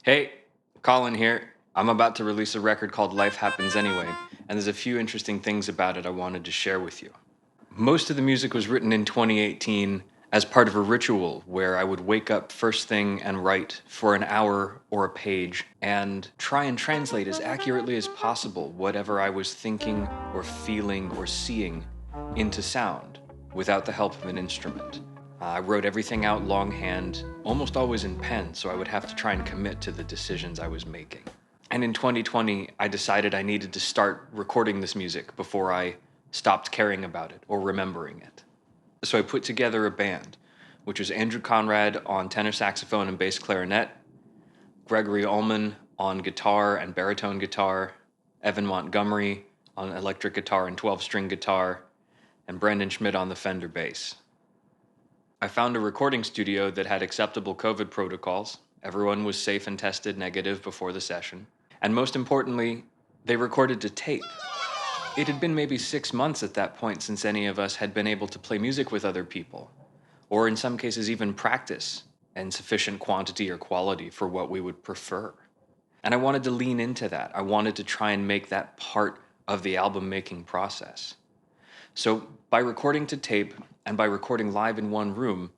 Hey, Colin here. I'm about to release a record called Life Happens Anyway, and there's a few interesting things about it I wanted to share with you. Most of the music was written in 2018 as part of a ritual where I would wake up first thing and write for an hour or a page and try and translate as accurately as possible whatever I was thinking or feeling or seeing into sound without the help of an instrument. I wrote everything out longhand, almost always in pen, so I would have to try and commit to the decisions I was making. And in 2020, I decided I needed to start recording this music before I stopped caring about it or remembering it. So I put together a band, which was Andrew Conrad on tenor saxophone and bass clarinet, Gregory Ullman on guitar and baritone guitar, Evan Montgomery on electric guitar and 12-string guitar, and Brendan Schmidt on the Fender bass. I found a recording studio that had acceptable COVID protocols. Everyone was safe and tested negative before the session. And most importantly, they recorded to tape. It had been maybe 6 months at that point since any of us had been able to play music with other people, or in some cases even practice in sufficient quantity or quality for what we would prefer. And I wanted to lean into that. I wanted to try and make that part of the album making process. So by recording to tape and by recording live in one room,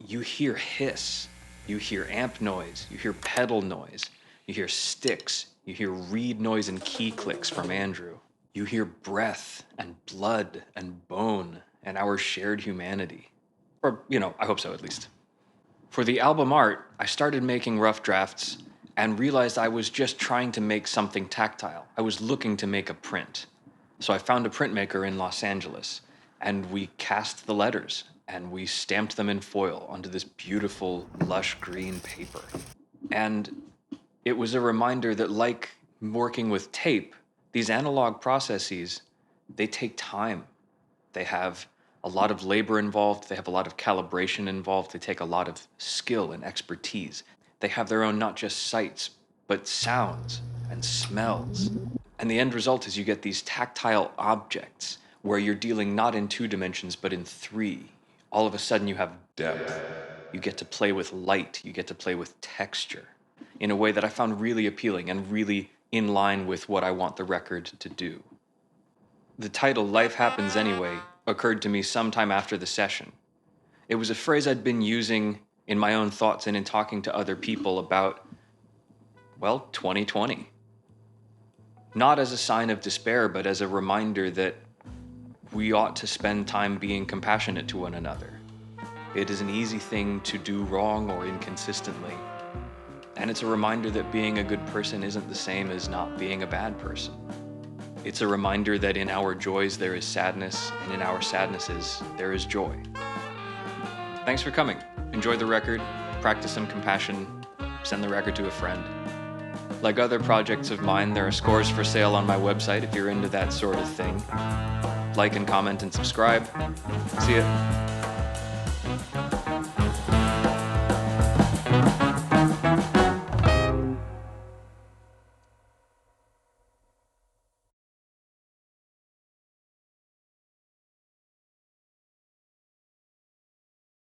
you hear hiss, you hear amp noise, you hear pedal noise, you hear sticks, you hear reed noise and key clicks from Andrew. You hear breath and blood and bone and our shared humanity. Or, I hope so at least. For the album art, I started making rough drafts and realized I was just trying to make something tactile. I was looking to make a print. So I found a printmaker in Los Angeles, and we cast the letters, and we stamped them in foil onto this beautiful, lush green paper. And it was a reminder that, like working with tape, these analog processes, they take time. They have a lot of labor involved, they have a lot of calibration involved, they take a lot of skill and expertise. They have their own not just sights, but sounds and smells. And the end result is you get these tactile objects where you're dealing not in 2 dimensions, but in 3. All of a sudden you have depth. You get to play with light. You get to play with texture in a way that I found really appealing and really in line with what I want the record to do. The title, Life Happens Anyway, occurred to me sometime after the session. It was a phrase I'd been using in my own thoughts and in talking to other people about, 2020. Not as a sign of despair, but as a reminder that we ought to spend time being compassionate to one another. It is an easy thing to do wrong or inconsistently. And it's a reminder that being a good person isn't the same as not being a bad person. It's a reminder that in our joys there is sadness, and in our sadnesses there is joy. Thanks for coming. Enjoy the record, practice some compassion, send the record to a friend. Like other projects of mine, there are scores for sale on my website if you're into that sort of thing. Like and comment and subscribe. See ya.